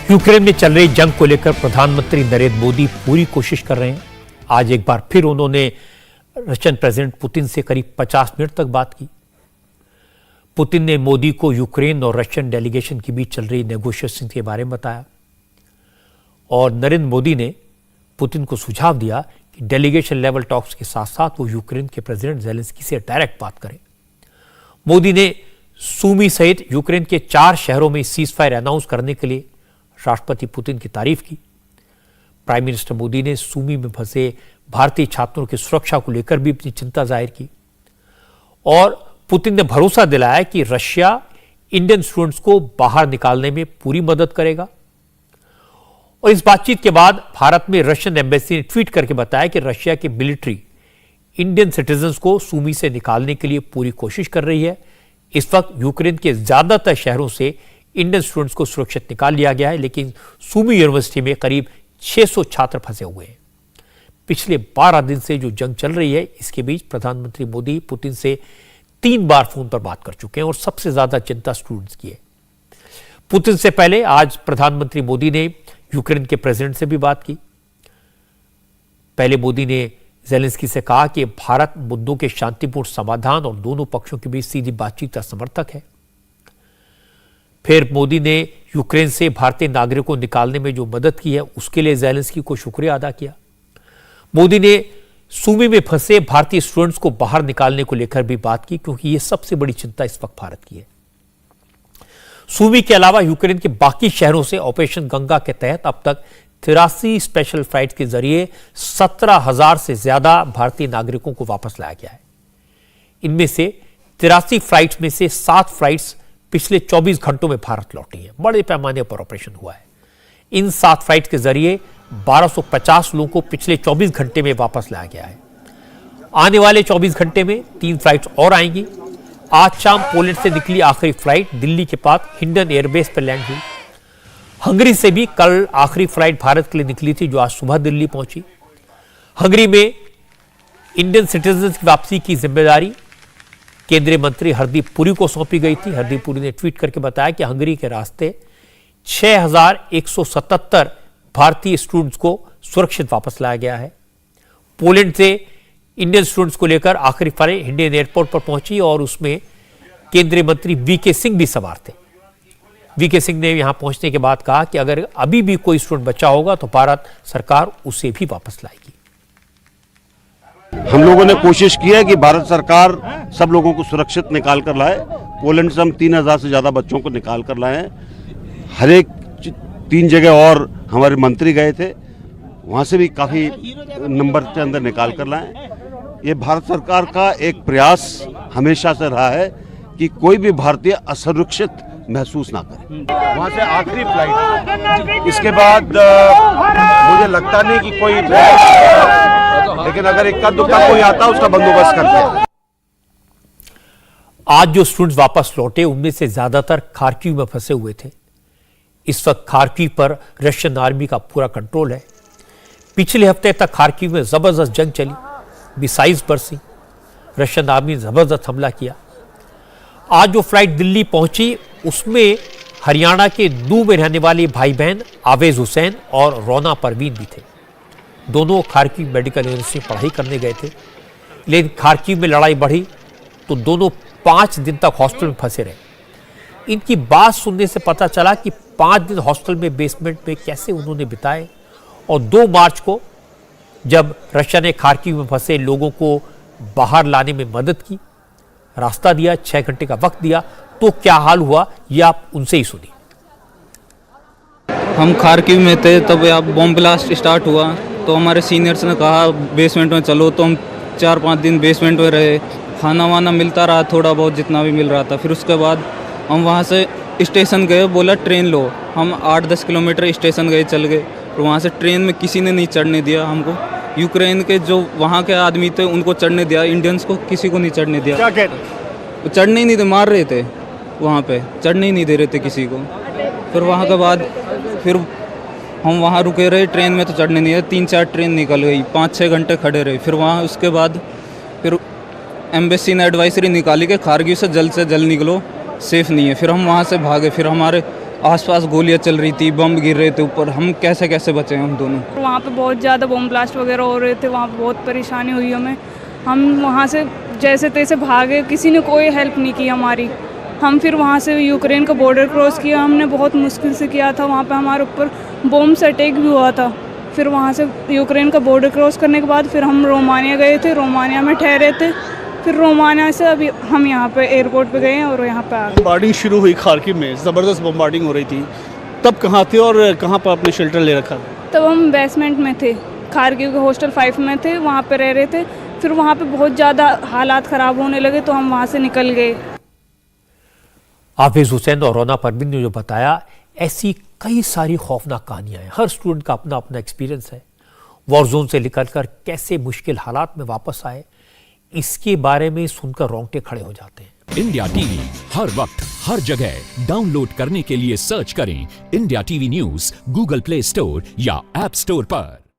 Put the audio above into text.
Ukraine में चल रही जंग को लेकर प्रधानमंत्री नरेंद्र मोदी पूरी कोशिश कर रहे हैं। आज एक बार फिर उन्होंने रशियन प्रेसिडेंट पुतिन से करीब 50 मिनट तक बात की। पुतिन ने मोदी को यूक्रेन और रशियन डेलीगेशन के बीच चल रही नेगोशिएशन के बारे में बताया और नरेंद्र मोदी ने पुतिन को सुझाव दिया कि डेलीगेशन लेवल टॉक्स के साथ साथ वो यूक्रेन के प्रेसिडेंट ज़ेलेंस्की से डायरेक्ट बात करें। मोदी ने सूमी सहित यूक्रेन के 4 शहरों में सीज फायर अनाउंस करने के लिए राष्ट्रपति पुतिन की तारीफ की। प्राइम मिनिस्टर मोदी ने सूमी में फंसे भारतीय छात्रों की सुरक्षा को लेकर भी अपनी चिंता जाहिर की और पुतिन ने भरोसा दिलाया कि रशिया इंडियन स्टूडेंट्स को बाहर निकालने में पूरी मदद करेगा। और इस बातचीत के बाद भारत में रशियन एम्बेसी ने ट्वीट करके बताया कि रशिया की मिलिट्री इंडियन सिटीजन्स को सूमी से निकालने के लिए पूरी कोशिश कर रही है। इस वक्त यूक्रेन के ज्यादातर शहरों से इंडियन स्टूडेंट्स को सुरक्षित निकाल लिया गया है, लेकिन सूमी यूनिवर्सिटी में करीब 600 छात्र फंसे हुए हैं। पिछले 12 दिन से जो जंग चल रही है, इसके बीच प्रधानमंत्री मोदी पुतिन से 3 बार फोन पर बात कर चुके हैं और सबसे ज्यादा चिंता स्टूडेंट्स की है। पुतिन से पहले आज प्रधानमंत्री मोदी ने यूक्रेन के प्रेसिडेंट से भी बात की। पहले मोदी ने ज़ेलेंस्की से कहा कि भारत मुद्दों के शांतिपूर्ण समाधान और दोनों पक्षों के बीच सीधी बातचीत का समर्थक है। फिर मोदी ने यूक्रेन से भारतीय नागरिकों को निकालने में जो मदद की है उसके लिए ज़ेलेंस्की को शुक्रिया अदा किया। मोदी ने सूमी में फंसे भारतीय स्टूडेंट्स को बाहर निकालने को लेकर भी बात की, क्योंकि यह सबसे बड़ी चिंता इस वक्त भारत की है। सूमी के अलावा यूक्रेन के बाकी शहरों से ऑपरेशन गंगा के तहत अब तक 83 स्पेशल फ्लाइट के जरिए 17,000 से ज्यादा भारतीय नागरिकों को वापस लाया गया है। इनमें से 83 फ्लाइट्स में से 7 फ्लाइट्स पिछले 24 घंटों में भारत लौटी हैं। बड़े पैमाने पर ऑपरेशन हुआ है। इन 7 फ्लाइट के जरिए 1250 लोगों को पिछले 24 घंटे में वापस लाया गया है। आने वाले 24 घंटे में 3 फ्लाइट्स और आएंगी। आज शाम पोलैंड से निकली आखिरी फ्लाइट दिल्ली के पास हिंडन एयरबेस पर लैंड हुई। हंगरी से भी कल आखिरी फ्लाइट भारत के लिए निकली थी, जो आज सुबह दिल्ली पहुंची। हंगरी में इंडियन सिटीजन्स की वापसी की जिम्मेदारी केंद्रीय मंत्री हरदीप पुरी को सौंपी गई थी। हरदीप पुरी ने ट्वीट करके बताया कि हंगरी के रास्ते 6,177 भारतीय स्टूडेंट्स को सुरक्षित वापस लाया गया है। पोलैंड से इंडियन स्टूडेंट्स को लेकर आखिरी फ्लाइट इंडियन एयरपोर्ट पर पहुंची और उसमें केंद्रीय मंत्री वीके सिंह भी सवार थे। वीके सिंह ने यहां पहुंचने के बाद कहा कि अगर अभी भी कोई स्टूडेंट बचा होगा तो भारत सरकार उसे भी वापस लाएगी। हम लोगों ने कोशिश की है कि भारत सरकार सब लोगों को सुरक्षित निकाल कर लाए। पोलैंड से हम 3,000 से ज़्यादा बच्चों को निकाल कर लाए हैं। हर एक 3 जगह और हमारे मंत्री गए थे, वहाँ से भी काफ़ी नंबर के अंदर निकाल कर लाए। ये भारत सरकार का एक प्रयास हमेशा से रहा है कि कोई भी भारतीय असुरक्षित महसूस ना करे। वहाँ से आखिरी फ्लाइट, इसके बाद मुझे लगता नहीं कि कोई, लेकिन अगर इक्का दुक्का कोई आता उसका बंदोबस्त करते हैं। आज जो स्टूडेंट्स वापस लौटे उनमें से ज्यादातर खार्किव में फंसे हुए थे। इस वक्त खार्किव पर रशियन आर्मी का पूरा कंट्रोल है। पिछले हफ्ते तक खार्किव में जबरदस्त जंग चली, मिसाइल्स बरसी, रशियन आर्मी ने जबरदस्त हमला किया। आज जो फ्लाइट दिल्ली पहुंची उसमें हरियाणा के नूह में रहने वाले भाई बहन आवेज हुसैन और रोना परवीन भी थे। दोनों खार्किव मेडिकल यूनिवर्सिटी में पढ़ाई करने गए थे, लेकिन खार्किव में लड़ाई बढ़ी तो दोनों 5 दिन तक हॉस्टल में फंसे रहे। इनकी बात सुनने से पता चला कि 5 दिन हॉस्टल में बेसमेंट में कैसे उन्होंने बिताए। और 2 मार्च को जब रशिया ने खार्किव में फंसे लोगों को बाहर लाने में मदद की, रास्ता दिया, 6 घंटे का वक्त दिया, तो क्या हाल हुआ ये आप उनसे ही सुनिए। हम खार्किव में थे, तब अब बॉम्ब ब्लास्ट स्टार्ट हुआ तो हमारे सीनियर्स ने कहा बेसमेंट में चलो, तो हम 4-5 दिन बेसमेंट में रहे। खाना वाना मिलता रहा थोड़ा बहुत जितना भी मिल रहा था। फिर उसके बाद हम वहाँ से स्टेशन गए, बोला ट्रेन लो। हम 8-10 किलोमीटर स्टेशन गए, चल गए, और वहाँ से ट्रेन में किसी ने नहीं चढ़ने दिया हमको। यूक्रेन के जो वहाँ के आदमी थे उनको चढ़ने दिया, इंडियंस को किसी को नहीं चढ़ने दिया। क्या कहते? वो चढ़ने ही नहीं थे, मार रहे थे वहाँ पे, चढ़ने ही नहीं दे रहे थे किसी को। फिर वहाँ के बाद फिर हम वहाँ रुके रहे, ट्रेन में तो चढ़ने नहीं दिया। 3-4 ट्रेन निकल गई, 5-6 घंटे खड़े रहे। फिर वहाँ उसके बाद फिर एम्बेसी ने एडवाइजरी निकाली कि खार्किव से जल्द निकलो, सेफ़ नहीं है। फिर हम वहाँ से भागे। फिर हमारे आसपास गोलियां चल रही थी, बम गिर रहे थे ऊपर, हम कैसे कैसे बचे हम दोनों। वहाँ पे बहुत ज़्यादा बम ब्लास्ट वगैरह हो रहे थे, वहाँ पे बहुत परेशानी हुई हमें। हम वहाँ से जैसे तैसे भागे, किसी ने कोई हेल्प नहीं की हमारी। हम फिर वहाँ से यूक्रेन का बॉर्डर क्रॉस किया, हमने बहुत मुश्किल से किया था। वहाँ पे हमारे ऊपर बम से अटैक भी हुआ था। फिर वहाँ से यूक्रेन का बॉर्डर क्रॉस करने के बाद फिर हम रोमानिया गए थे, रोमानिया में ठहरे थे। फिर रोमानिया से अभी हम यहाँ पे एयरपोर्ट पे गए हैं और यहाँ पे आ गए। बम्बार्डिंग शुरू हुई खार्किव में, ज़बरदस्त बम्बार्डिंग हो रही थी। तब कहाँ थे और कहाँ पर अपने शेल्टर ले रखा था? तब हम बेसमेंट में थे, खारगिव के हॉस्टल 5 में थे, वहाँ पे रह रहे थे। फिर वहाँ पे बहुत ज़्यादा हालात ख़राब होने लगे तो हम वहाँ से निकल गए। हाफिज हुसैन और रोना परवीन ने जो बताया, ऐसी कई सारी खौफनाक कहानियां हैं। हर स्टूडेंट का अपना अपना एक्सपीरियंस है। वॉर जोन से निकलकर कैसे मुश्किल हालात में वापस आए, इसके बारे में सुनकर रोंगटे खड़े हो जाते हैं। इंडिया टीवी हर वक्त हर जगह डाउनलोड करने के लिए सर्च करें India TV news Google play store या ऐप स्टोर पर।